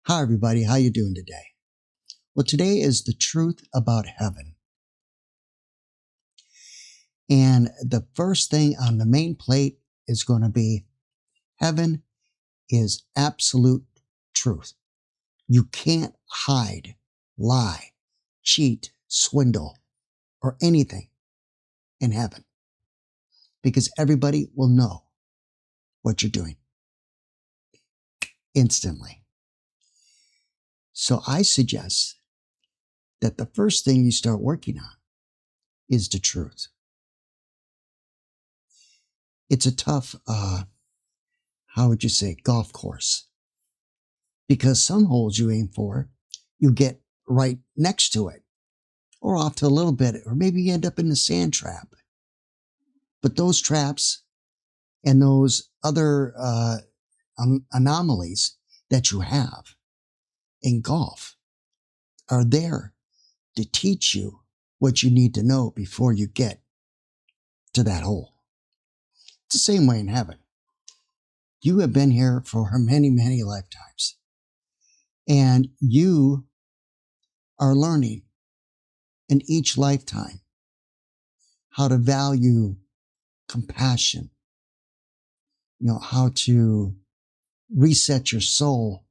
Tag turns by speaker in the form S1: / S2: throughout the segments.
S1: Hi, everybody. How you doing today? Well, today is the truth about heaven. And the first thing on the main plate is going to be heaven is absolute truth. You can't hide, lie, cheat, swindle, or anything in heaven because everybody will know what you're doing instantly. So I suggest that the first thing you start working on is the truth. It's a tough, how would you say, golf course. Because some holes you aim for, you get right next to it, or off to a little bit, or maybe you end up in the sand trap. But those traps and those other anomalies that you have in golf are there to teach you what you need to know before you get to that hole. It's the same way in heaven. You have been here for many, many lifetimes. And you are learning in each lifetime how to value compassion, how to reset your soul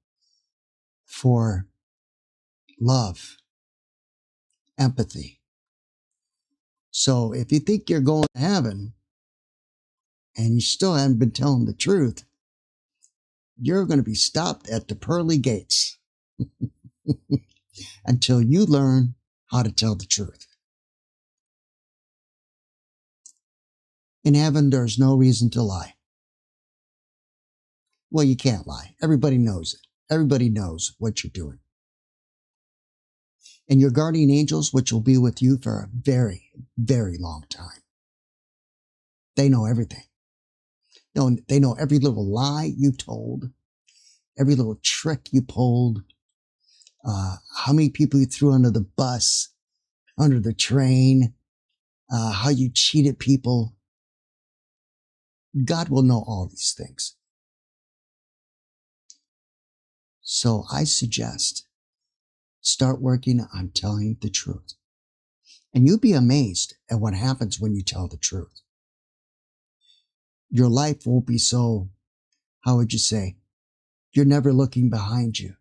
S1: for love, empathy. So if you think you're going to heaven and you still haven't been telling the truth, you're going to be stopped at the pearly gates until you learn how to tell the truth. In heaven, there's no reason to lie. Well, you can't lie. Everybody knows it. Everybody knows what you're doing. And your guardian angels, which will be with you for a very, very long time, they know everything. They know every little lie you told, every little trick you pulled, how many people you threw under the bus, under the train, how you cheated people. God will know all these things. So I suggest start working on telling the truth. And you'll be amazed at what happens when you tell the truth. Your life won't be so, how would you say, you're never looking behind you.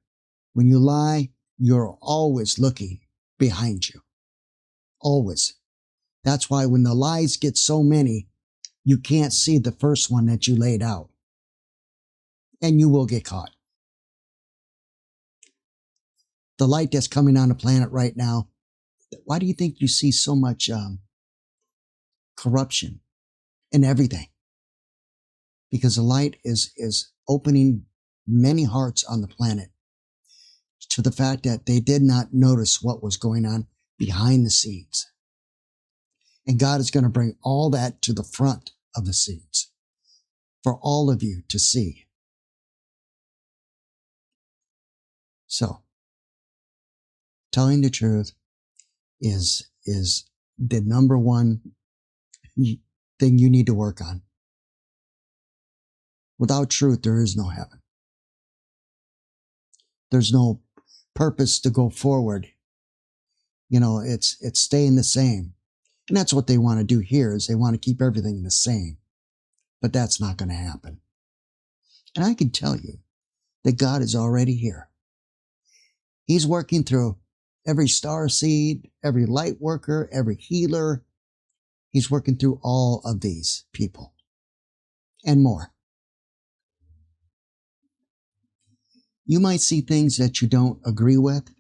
S1: When you lie, you're always looking behind you. Always. That's why when the lies get so many, you can't see the first one that you laid out. And you will get caught. The light that's coming on the planet right now, why do you think you see so much corruption in everything? Because the light is opening many hearts on the planet to the fact that they did not notice what was going on behind the scenes. And God is going to bring all that to the front of the scenes for all of you to see. So, telling the truth is the number one thing you need to work on. Without truth, there is no heaven. There's no purpose to go forward. It's staying the same. And that's what they want to do here is they want to keep everything the same. But that's not going to happen. And I can tell you that God is already here. He's working through every star seed, every light worker, every healer. He's working through all of these people and more. You might see things that you don't agree with,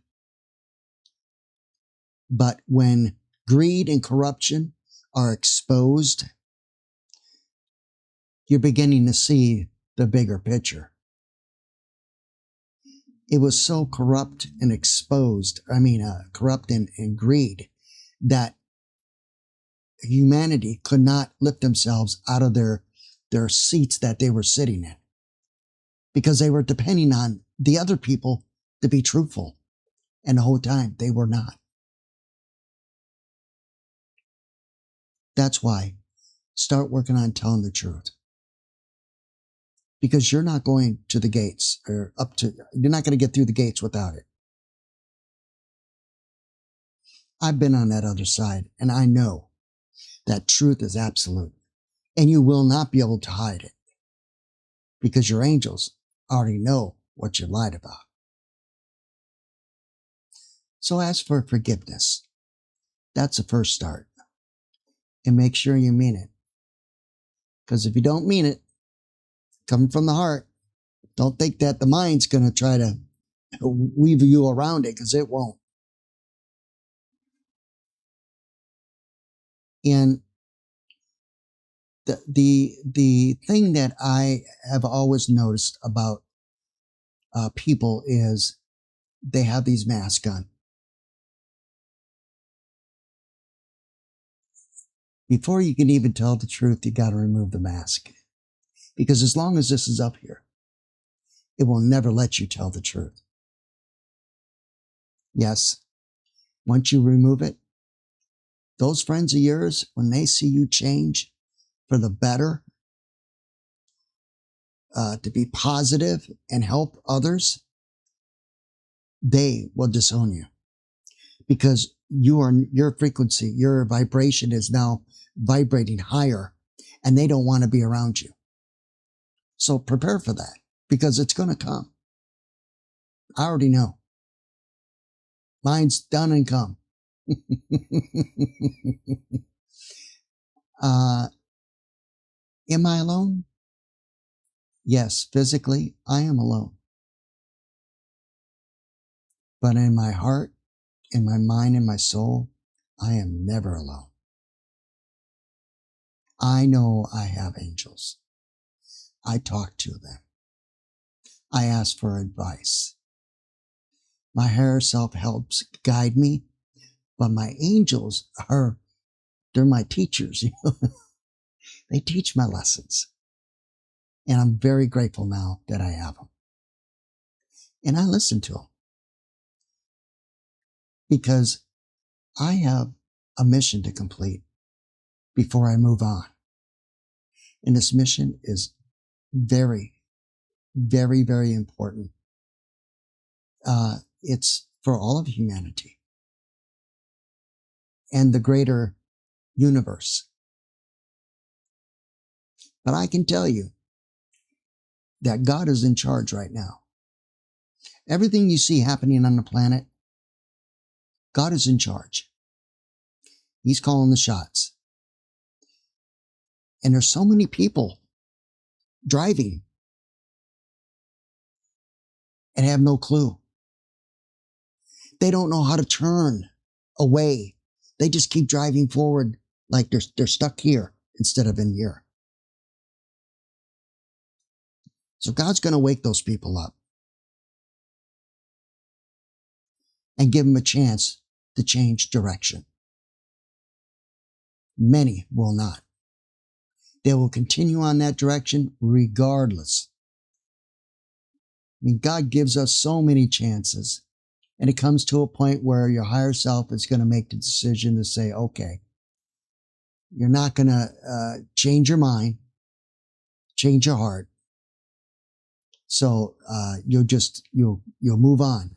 S1: but when greed and corruption are exposed, you're beginning to see the bigger picture. It was so corrupt and exposed, corrupt and greed, that humanity could not lift themselves out of their seats that they were sitting in because they were depending on the other people to be truthful. And the whole time they were not. That's why start working on telling the truth. because you're not going to the gates or you're not going to get through the gates without it. I've been on that other side, and I know that truth is absolute, and you will not be able to hide it because your angels already know what you lied about. So ask for forgiveness. That's the first start. And make sure you mean it. Because if you don't mean it, coming from the heart, don't think that the mind's going to try to weave you around it, because it won't. And the thing that I have always noticed about people is they have these masks on. Before you can even tell the truth, you got to remove the mask. Because as long as this is up here, it will never let you tell the truth. Yes, once you remove it, those friends of yours, when they see you change for the better, to be positive and help others, they will disown you. Because your frequency, your vibration is now vibrating higher, and they don't want to be around you. So prepare for that, because it's going to come. I already know. Mine's done and come. Am I alone? Yes, physically, I am alone. But in my heart, in my mind, in my soul, I am never alone. I know I have angels. I talk to them. I ask for advice. My higher self helps guide me, but my angels they're my teachers. They teach my lessons. And I'm very grateful now that I have them. And I listen to them, because I have a mission to complete before I move on. And this mission is very, very, very important. It's for all of humanity and the greater universe. But I can tell you that God is in charge right now. Everything you see happening on the planet, God is in charge. He's calling the shots. And there's so many people driving and have no clue. They don't know how to turn away. They just keep driving forward like they're stuck here instead of in here. So God's going to wake those people up and give them a chance to change direction. Many will not. They will continue on that direction regardless. I mean, God gives us so many chances, and it comes to a point where your higher self is going to make the decision to say, okay, you're not going to change your mind, change your heart. So you'll move on.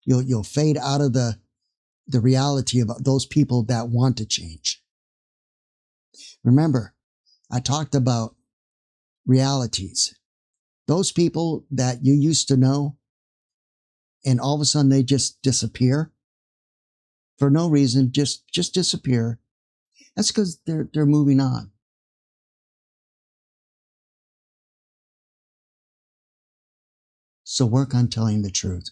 S1: You'll fade out of the reality of those people that want to change. Remember, I talked about realities. Those people that you used to know, and all of a sudden they just disappear for no reason, just disappear. That's because they're moving on. So work on telling the truth,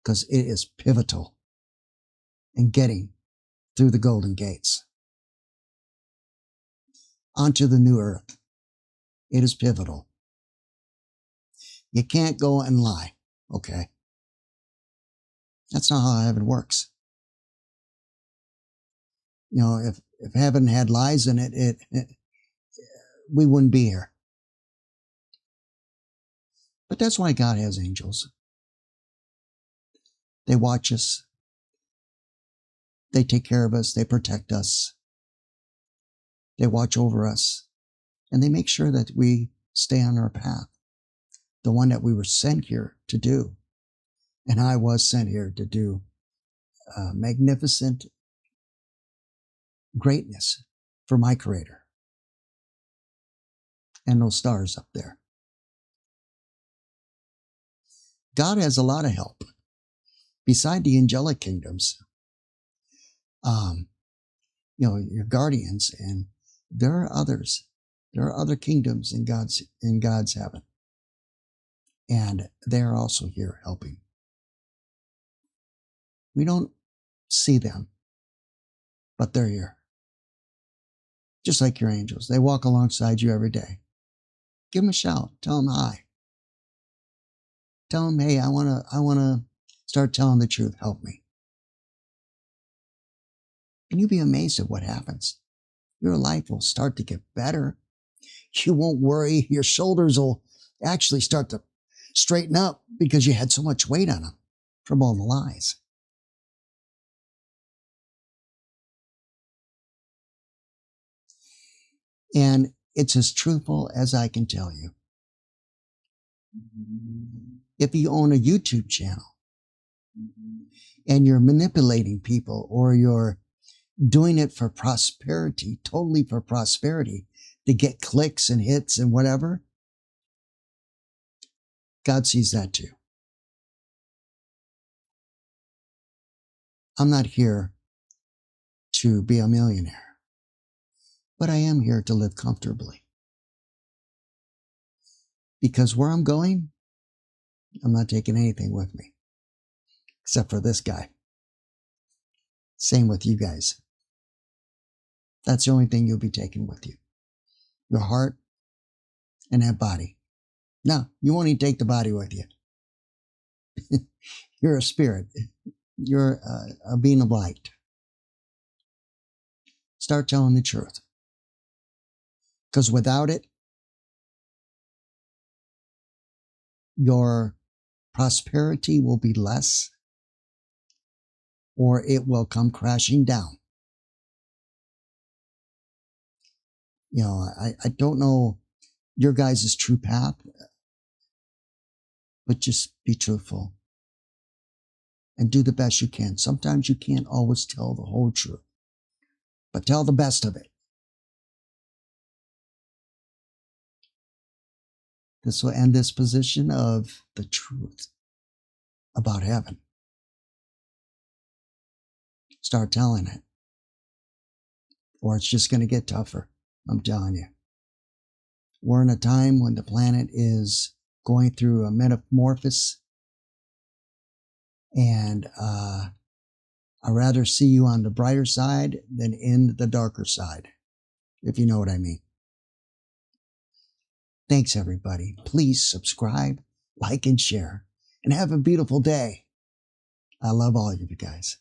S1: because it is pivotal in getting through the golden gates onto the new earth. It is pivotal. You can't go and lie, okay? That's not how heaven works. You know, if heaven had lies in it, we wouldn't be here. But that's why God has angels. They watch us. They take care of us. They protect us. They watch over us. And they make sure that we stay on our path. the one that we were sent here to do. And I was sent here to do magnificent greatness for my Creator and those stars up there. God has a lot of help. Beside the angelic kingdoms, your guardians, and there are others. There are other kingdoms in God's heaven. And they're also here helping. We don't see them, but they're here. Just like your angels. They walk alongside you every day. Give them a shout. Tell them hi. Tell them, hey, I want to start telling the truth. Help me. And you'll be amazed at what happens. Your life will start to get better. You won't worry. Your shoulders will actually start to straighten up because you had so much weight on them from all the lies. And it's as truthful as I can tell you. If you own a YouTube channel and you're manipulating people, or you're doing it for prosperity, totally for prosperity, to get clicks and hits and whatever, God sees that too. I'm not here to be a millionaire, but I am here to live comfortably. Because where I'm going, I'm not taking anything with me, except for this guy. Same with you guys. That's the only thing you'll be taking with you. Your heart and that body. No, you won't even take the body with you. You're a spirit. You're a being of light. Start telling the truth. Because without it, your prosperity will be less, or it will come crashing down. I don't know your guys' true path, but just be truthful and do the best you can. Sometimes you can't always tell the whole truth, but tell the best of it. This will end this position of the truth about heaven. Start telling it, or it's just going to get tougher. I'm telling you. We're in a time when the planet is going through a metamorphosis, and I'd rather see you on the brighter side than in the darker side, if you know what I mean. Thanks, everybody. Please subscribe, like, and share, and have a beautiful day. I love all of you guys.